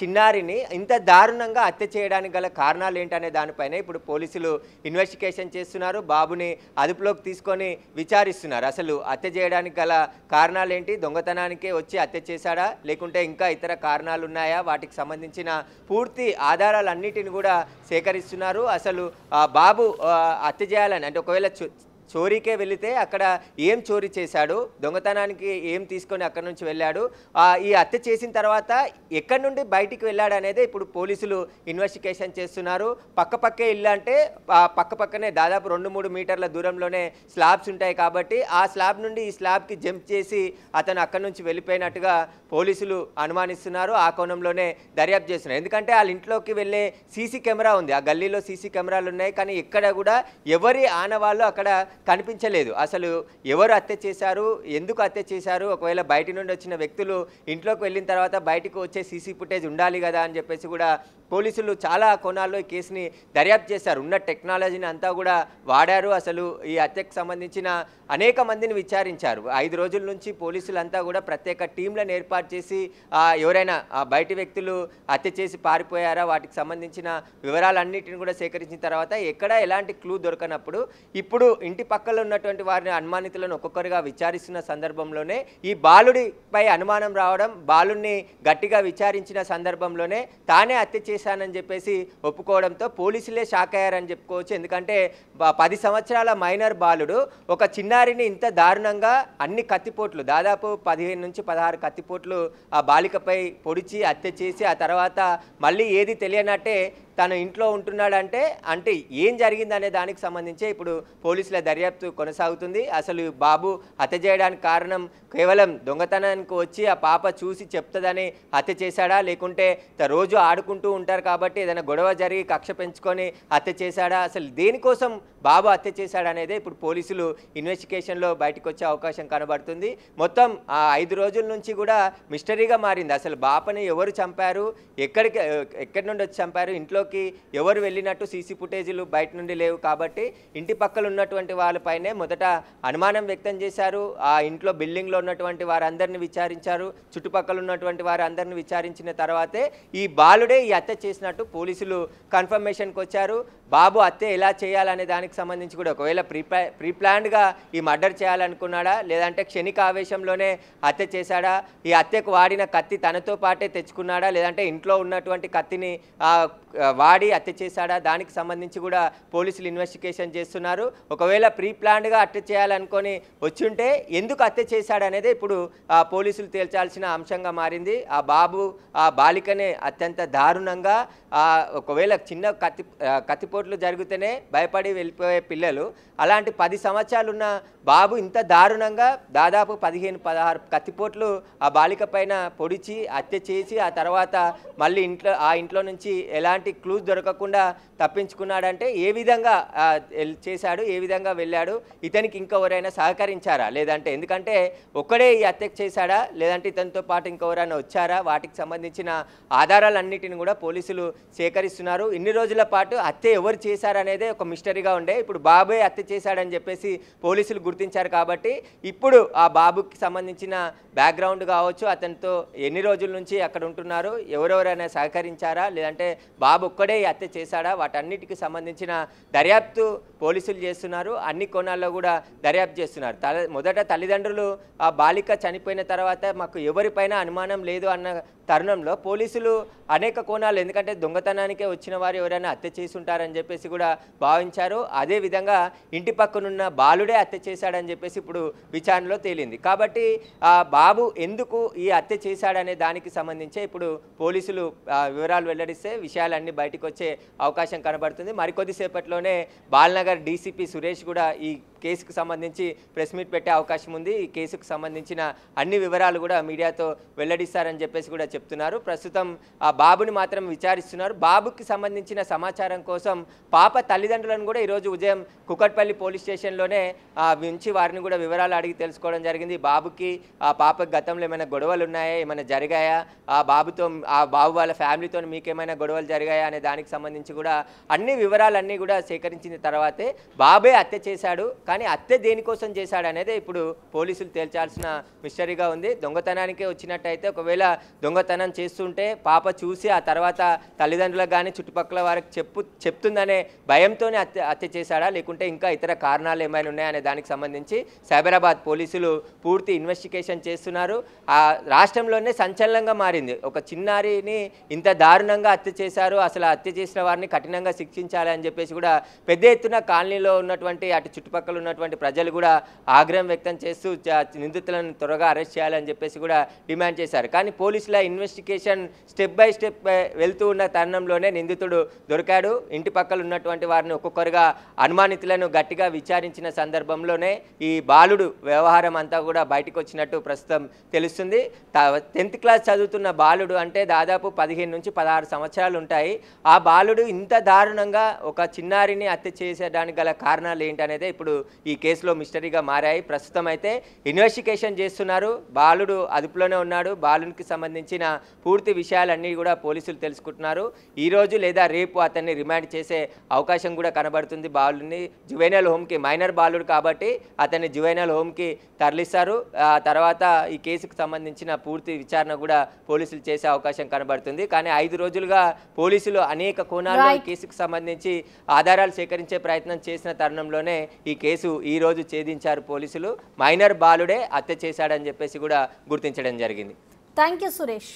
[SPEAKER 4] చిన్నారిని ఇంత దారుణంగా హత్య చేయడానికి గల కారణాలు ఏంటనే దానిపైన ఇప్పుడు పోలీసులు ఇన్వెస్టిగేషన్ చేస్తున్నారు. బాబుని అదుపులోకి తీసుకొని విచారిస్తున్నారు. అసలు హత్య చేయడానికి గల కారణాలు ఏంటి, దొంగతనానికే వచ్చి హత్య చేశాడా లేకుంటే ఇంకా ఇతర కారణాలు ఉన్నాయా, వాటికి సంబంధించిన పూర్తి ఆధారాలన్నిటిని కూడా సేకరిస్తున్నారు. అసలు బాబు హత్య చేయాలని అంటే ఒకవేళ చోరీకే వెళితే అక్కడ ఏం చోరీ చేశాడు, దొంగతనానికి ఏం తీసుకొని అక్కడి నుంచి వెళ్ళాడు, ఈ హత్య చేసిన తర్వాత ఎక్కడి నుండి బయటికి వెళ్ళాడు అనేది ఇప్పుడు పోలీసులు ఇన్వెస్టిగేషన్ చేస్తున్నారు. పక్కపక్కే ఇల్లు అంటే పక్కపక్కనే దాదాపు 2-3 మీటర్ల దూరంలోనే స్లాబ్స్ ఉంటాయి. కాబట్టి ఆ స్లాబ్ నుండి ఈ స్లాబ్కి జంప్ చేసి అతను అక్కడి నుంచి వెళ్ళిపోయినట్టుగా పోలీసులు అనుమానిస్తున్నారు. ఆ కోణంలోనే దర్యాప్తు చేస్తున్నారు. ఎందుకంటే వాళ్ళ ఇంట్లోకి వెళ్ళే సీసీ కెమెరా ఉంది, ఆ గల్లీలో సీసీ కెమెరాలు ఉన్నాయి. కానీ ఎక్కడ కూడా ఎవరి ఆనవాళ్ళు అక్కడ కనిపించలేదు. అసలు ఎవరు హత్య చేశారు, ఎందుకు హత్య చేశారు, ఒకవేళ బయట నుండి వచ్చిన వ్యక్తులు ఇంట్లోకి వెళ్ళిన తర్వాత బయటకు వచ్చే సీసీ ఫుటేజ్ ఉండాలి కదా అని చెప్పేసి కూడా పోలీసులు చాలా కోణాల్లో ఈ కేసుని దర్యాప్తు చేశారు. ఉన్న టెక్నాలజీని అంతా కూడా వాడారు. అసలు ఈ హత్యకు సంబంధించిన అనేక మందిని విచారించారు. 5 రోజుల నుంచి పోలీసులంతా కూడా ప్రత్యేక టీంలను ఏర్పాటు చేసి ఎవరైనా బయటి వ్యక్తులు హత్య చేసి పారిపోయారా వాటికి సంబంధించిన వివరాలన్నిటిని కూడా సేకరించిన తర్వాత ఎక్కడ ఎలాంటి క్లూ దొరకనప్పుడు ఇప్పుడు ఇంటి పక్కన ఉన్నటువంటి వారిని అనుమానితులను ఒక్కొక్కరిగా విచారిస్తున్న సందర్భంలోనే ఈ బాలుడిపై అనుమానం రావడం, బాలుడిని గట్టిగా విచారించిన సందర్భంలోనే తానే హత్య చేశానని చెప్పేసి ఒప్పుకోవడంతో పోలీసులే షాక్ అయ్యారని చెప్పుకోవచ్చు. ఎందుకంటే 10 సంవత్సరాల మైనర్ బాలుడు ఒక చిన్నారిని ఇంత దారుణంగా అన్ని కత్తిపోట్లు దాదాపు 15 నుంచి 16 కత్తిపోట్లు ఆ బాలికపై పొడిచి హత్య చేసి ఆ తర్వాత మళ్ళీ ఏది తెలియనట్టే తను ఇంట్లో ఉంటున్నాడంటే అంటే ఏం జరిగిందనే దానికి సంబంధించి ఇప్పుడు పోలీసుల దర్యాప్తు కొనసాగుతుంది. అసలు బాబు హత్య చేయడానికి కారణం కేవలం దొంగతనానికి వచ్చి ఆ పాప చూసి చెప్తుందని హత్య చేశాడా లేకుంటే రోజు ఆడుకుంటూ ఉంటారు కాబట్టి ఏదైనా గొడవ జరిగి కక్ష పెంచుకొని హత్య చేశాడా, అసలు దేనికోసం బాబు హత్య చేశాడనేదే ఇప్పుడు పోలీసులు ఇన్వెస్టిగేషన్లో బయటకు వచ్చే అవకాశం కనబడుతుంది. మొత్తం 5 రోజుల నుంచి కూడా మిస్టరీగా మారింది. అసలు బాపని ఎవరు చంపారు, ఎక్కడి నుండి వచ్చి చంపారు, ఇంట్లోకి ఎవరు వెళ్ళినట్టు సీసీ ఫుటేజీలు బయట నుండి లేవు. కాబట్టి ఇంటి పక్కల ఉన్నటువంటి వాళ్ళపైనే మొదట అనుమానం వ్యక్తం చేశారు. ఆ ఇంట్లో బిల్డింగ్లో ఉన్నటువంటి వారందరినీ విచారించారు. చుట్టుపక్కల ఉన్నటువంటి వారందరినీ విచారించిన తర్వాతే ఈ బాలుడే ఈ హత్య చేసినట్టు పోలీసులు కన్ఫర్మేషన్కి వచ్చారు. బాబు హత్య ఎలా చేయాలనే దానికి దొంగతనానికి సంబంధించి కూడా ఒకవేళ ప్రీ ప్లాన్డ్గా ఈ మర్డర్ చేయాలనుకున్నాడా, లేదంటే క్షణిక ఆవేశంలోనే హత్య చేశాడా, ఈ హత్యకు వాడిన కత్తి తనతో పాటే తెచ్చుకున్నాడా, లేదంటే ఇంట్లో ఉన్నటువంటి కత్తిని వాడి హత్య చేశాడా, దానికి సంబంధించి కూడా పోలీసులు ఇన్వెస్టిగేషన్ చేస్తున్నారు. ఒకవేళ ప్రీ ప్లాన్డ్గా హత్య చేయాలనుకొని వచ్చుంటే ఎందుకు హత్య చేశాడనేది ఇప్పుడు పోలీసులు తేల్చాల్సిన అంశంగా మారింది. ఆ బాలికనే అత్యంత దారుణంగా ఒకవేళ చిన్న కత్తిపోట్లు జరిగితేనే భయపడి వెళ్ళిపోయే పిల్లలు, అలాంటి 10 సంవత్సరాలున్న బాబు ఇంత దారుణంగా దాదాపు 15-16 కత్తిపోట్లు ఆ బాలిక పైన పొడిచి హత్య చేసి ఆ తర్వాత మళ్ళీ ఇంట్లో నుంచి ఎలాంటి క్లూస్ దొరకకుండా తప్పించుకున్నాడంటే ఏ విధంగా చేశాడు, ఏ విధంగా వెళ్ళాడు, ఇతనికి ఇంకెవరైనా సహకరించారా, లేదంటే ఎందుకంటే ఒక్కడే ఈ హత్య చేశాడా, లేదంటే ఇతనితో పాటు ఇంకెవరైనా వచ్చారా, వాటికి సంబంధించిన ఆధారాలన్నిటిని కూడా పోలీసులు సేకరిస్తున్నారు. ఇన్ని రోజుల పాటు హత్య ఎవరు చేశారనేదే ఒక మిస్టరీగా ఉండే, ఇప్పుడు బాబే హత్య చేశాడని చెప్పేసి పోలీసులు గుర్తించారు. కాబట్టి ఇప్పుడు ఆ బాబుకి సంబంధించిన బ్యాక్గ్రౌండ్ కావచ్చు, అతనితో ఎన్ని రోజుల నుంచి అక్కడ ఉంటున్నారు, ఎవరెవరైనా సహకరించారా, లేదంటే బాబు ఒక్కడే హత్య చేశాడా, వాటన్నిటికి సంబంధించిన దర్యాప్తు పోలీసులు చేస్తున్నారు. అన్ని కోణాల్లో కూడా దర్యాప్తు చేస్తున్నారు. మొదట తల్లిదండ్రులు ఆ బాలిక చనిపోయిన తర్వాత మాకు ఎవరిపైన అనుమానం లేదు అన్న తరుణంలో పోలీసులు అనేక కోణాలు, ఎందుకంటే దొంగతనానికే వచ్చిన వారు ఎవరైనా హత్య చేసి ఉంటారని చెప్పేసి కూడా భావించారు. అదేవిధంగా ఇంటి పక్కనున్న బాలుడే హత్య చేశాడని చెప్పేసి ఇప్పుడు విచారణలో తేలింది. కాబట్టి ఆ బాబు ఎందుకు ఈ హత్య చేశాడనే దానికి సంబంధించి ఇప్పుడు పోలీసులు వివరాలు వెల్లడిస్తే విషయాలన్నీ బయటకు వచ్చే అవకాశం కనబడుతుంది. మరికొద్దిసేపట్లోనే బాలనగర్ డీసీపీ సురేష్ కూడా ఈ కేసుకు సంబంధించి ప్రెస్ మీట్ పెట్టే అవకాశం ఉంది. ఈ కేసుకు సంబంధించిన అన్ని వివరాలు కూడా మీడియాతో వెల్లడిస్తారని చెప్పేసి కూడా చెప్తున్నారు. ప్రస్తుతం ఆ బాబుని మాత్రం విచారిస్తున్నారు. బాబుకి సంబంధించిన సమాచారం కోసం పాప తల్లిదండ్రులను కూడా ఈరోజు ఉదయం కుకట్పల్లి పోలీస్ స్టేషన్లోనే ఉంచి వారిని కూడా వివరాలు అడిగి తెలుసుకోవడం జరిగింది. బాబుకి ఆ పాపకి గతంలో ఏమైనా గొడవలు ఉన్నాయా, ఏమైనా జరిగాయా, ఆ బాబు వాళ్ళ ఫ్యామిలీతో మీకేమైనా గొడవలు జరిగాయా అనే దానికి సంబంధించి కూడా అన్ని వివరాలన్నీ కూడా సేకరించిన తర్వాతే బాబే హత్య చేశాడు, కానీ హత్య దేనికోసం చేశాడు అనేది ఇప్పుడు పోలీసులు తేల్చాల్సిన మిస్టరీగా ఉంది. దొంగతనానికే వచ్చినట్టయితే ఒకవేళ దొంగతనం చేస్తుంటే పాప చూసి ఆ తర్వాత తల్లిదండ్రులకు కానీ చుట్టుపక్కల వారికి చెప్తుందనే భయంతోనే హత్య చేశాడా, లేకుంటే ఇంకా ఇతర కారణాలు ఏమైనా ఉన్నాయనే దానికి సంబంధించి సైబరాబాద్ పోలీసులు పూర్తి ఇన్వెస్టిగేషన్ చేస్తున్నారు. ఆ రాష్ట్రంలోనే సంచలనంగా మారింది. ఒక చిన్నారిని ఇంత దారుణంగా హత్య చేశారు, అసలు హత్య చేసిన వారిని కఠినంగా శిక్షించాలి అని చెప్పేసి కూడా పెద్ద ఎత్తున కాలనీలో ఉన్నటువంటి అటు చుట్టుపక్కల ఉన్నటువంటి ప్రజలు కూడా ఆగ్రహం వ్యక్తం చేస్తూ నిందితులను త్వరగా అరెస్ట్ చేయాలని చెప్పేసి కూడా డిమాండ్ చేశారు. కానీ పోలీసుల ఇన్వెస్టిగేషన్ స్టెప్ బై స్టెప్ వెళ్తూ ఉన్న తరుణంలోనే నిందితుడు దొరికాడు. ఇంటి పక్కల ఉన్నటువంటి వారిని ఒక్కొక్కరుగా అనుమానితులను గట్టిగా విచారించిన సందర్భంలోనే ఈ బాలుడు వ్యవహారం అంతా కూడా బయటకు వచ్చినట్టు ప్రస్తుతం తెలుస్తుంది. 10th క్లాస్ చదువుతున్న బాలుడు అంటే దాదాపు 15 నుంచి 16 సంవత్సరాలు ఉంటాయి. ఆ బాలుడు ఇంత దారుణంగా ఒక చిన్నారిని హత్య చేసేదానికి గల కారణాలు ఏంటనేది ఇప్పుడు ఈ కేసులో మిస్టరీగా మారాయి. ప్రస్తుతం అయితే ఇన్వెస్టిగేషన్ చేస్తున్నారు. బాలుడు అదుపులోనే ఉన్నాడు. బాలునికి సంబంధించిన పూర్తి విషయాలన్నీ కూడా పోలీసులు తెలుసుకుంటున్నారు. ఈరోజు లేదా రేపు అతన్ని రిమాండ్ చేసే అవకాశం కూడా కనబడుతుంది. బాలుని జువెనైల్ హోమ్కి, మైనర్ బాలుడు కాబట్టి అతన్ని జువెనైల్ హోమ్కి తరలిస్తారు. తర్వాత ఈ కేసుకు సంబంధించిన పూర్తి విచారణ కూడా పోలీసులు చేసే అవకాశం కనబడుతుంది. కానీ 5 రోజులుగా పోలీసులు అనేక కోణాల్లో ఈ కేసుకు సంబంధించి ఆధారాలు సేకరించే ప్రయత్నం చేసిన తరుణంలోనే ఈ కేసు ఈ రోజు ఛేదించారు పోలీసులు. మైనర్ బాలుడే హత్య చేశాడని చెప్పేసి కూడా గుర్తించడం జరిగింది.
[SPEAKER 1] Thank you Suresh.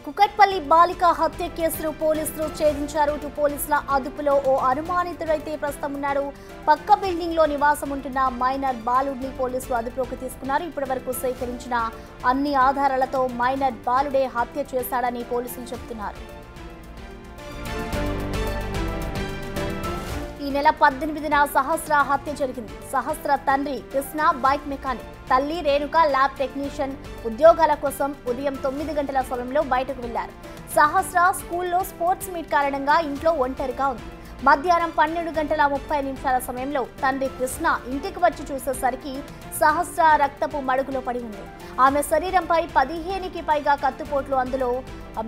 [SPEAKER 1] కుకట్పల్లి బాలిక హత్య కేసును పోలీసులు ఛేదించారు. ఇటు పోలీసుల అదుపులో ఓ అనుమానితుడైతే ప్రస్తుతం ఉన్నాడు. పక్క బిల్డింగ్ లో నివాసం ఉంటున్న మైనర్ బాలుడిని పోలీసులు అదుపులోకి తీసుకున్నారు. ఇప్పటి వరకు సేకరించిన అన్ని ఆధారాలతో మైనర్ బాలుడే హత్య చేశాడని పోలీసులు చెబుతున్నారు. ఈ నెల 18న సహస్ర హత్య జరిగింది. సహస్ర తండ్రి కృష్ణ బైక్ మెకానిక్, తల్లి రేణుక ల్యాబ్ టెక్నీషియన్ ఉద్యోగాల కోసం ఉదయం 9 గంటల సమయంలో బయటకు వెళ్లారు. సహస్ర స్కూల్లో స్పోర్ట్స్ మీట్ కారణంగా ఇంట్లో ఒంటరిగా ఉంది. మధ్యాహ్నం 12:30 సమయంలో తండ్రి కృష్ణ ఇంటికి వచ్చి చూసేసరికి సహస్ర రక్తపు మడుగులో పడి ఉంది. ఆమె శరీరంపై 15కి పైగా కత్తిపోట్లు, అందులో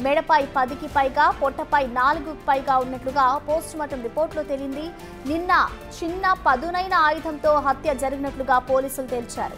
[SPEAKER 1] మెడపై 10కి పైగా, పొట్టపై 4కి పైగా ఉన్నట్లుగా పోస్టుమార్టం రిపోర్టులో తేలింది. నిన్న చిన్న పదునైన ఆయుధంతో హత్య జరిగినట్లుగా పోలీసులు తేల్చారు.